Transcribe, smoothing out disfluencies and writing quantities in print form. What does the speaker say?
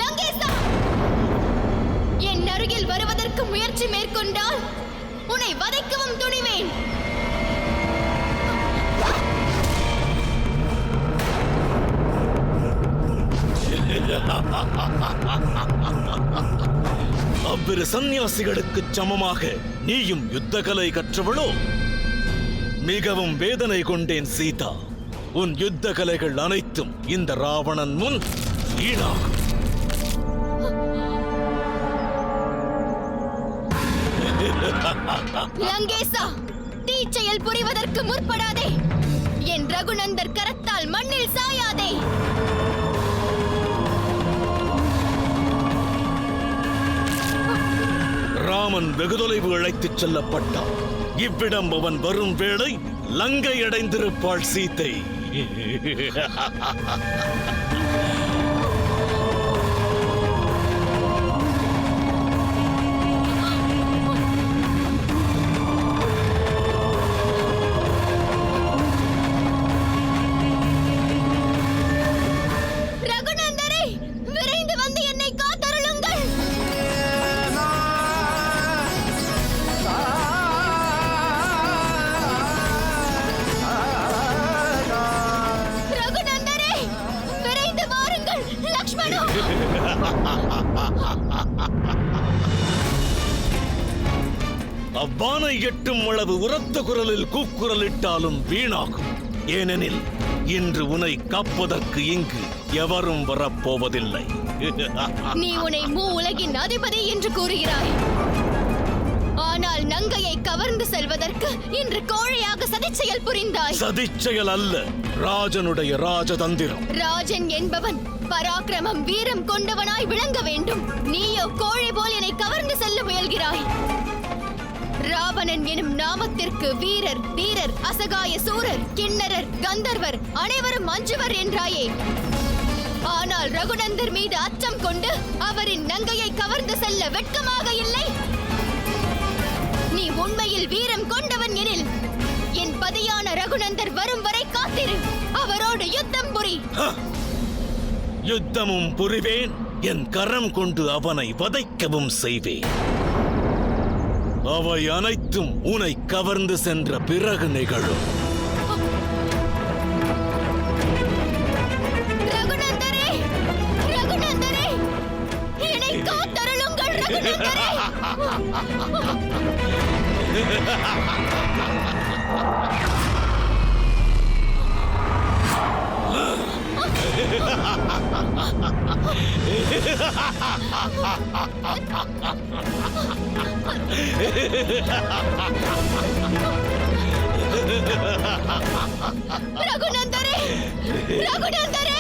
லங்கேசா, என் அருகில் வருவதற்கு முயற்சி மேற்கொண்டால் உன்னை வதைக்கவும் துணிவேன். அவ்விரு சந்நியாசிகளுக்கு சமமாக நீயும் யுத்த கலை கற்றவளோ? மிகவும் வேதனை கொண்டேன் சீதா. உன் யுத்த கலைகள் அனைத்தும் இந்த ராவணன் முன் வீணாகும். லங்கேசா, தீச்செயல் புரிவதற்கு முற்படாதே. என் ரகுநந்தர் கரத்தால் மண்ணில் சாயாதே. ராமன் வெகு தொலைவு அழைத்துச் செல்லப்பட்டான். இவ்விடம் அவன் வரும் வேளை லங்கை அடைந்திருப்பாள் சீத்தை. அவ்வானை எட்டும் அளவு உரத்த குரலில் கூக்குரலிட்டாலும் வீணாகும். ஏனெனில் இன்று உன்னை காப்பதற்கு இங்கு எவரும் வரப்போவதில்லை. நீ உன்னை உலகின் அதிபதி என்று கூறுகிறாய். ஆனால் நங்கையை கவர்ந்து செல்வதற்கு இன்று கோழையாக சதிச்செயல் புரிந்தாய். சதிச்செயல் அல்ல, ராஜனுடைய ராஜதந்திரம். ராஜன் என்பவன் பராக்கிரமம் வீரம் கொண்டவனாய் விளங்க வேண்டும். நீயோ கோழை போல் என்னை கவர்ந்து செல்ல முயல்கிறாய். ராவணன் எனும் நாமத்திற்கு வீரர், தீரர், அசகாய சூரர், கிண்ணரர், கந்தர்வர் அனைவரும் அஞ்சுவர் என்றாயே. ஆனால் ரகுநந்தர் மீது அச்சம் கொண்டு அவரின் நங்கையை கவர்ந்து செல்ல வெட்கமாக இல்லை? நீ உண்மையில் வீரம் கொண்டவன் எனில் என் பதியான ரகுநந்தர் வரும் வரை காத்திரு. அவரோடு யுத்தம் புரி. யுத்தமும் புரிவேன், என் கரம் கொண்டு அவனை வதைக்கவும் செய்வேன். அவை அனைத்தும் உன்னை கவர்ந்து சென்ற பிறகு நிகழும். ரகுநந்தரே, ரகுநந்தரே, என்னை காத்தருளுங்கள் ரகுநந்தரே. ரகுநந்தரே, ரகுநந்தரே.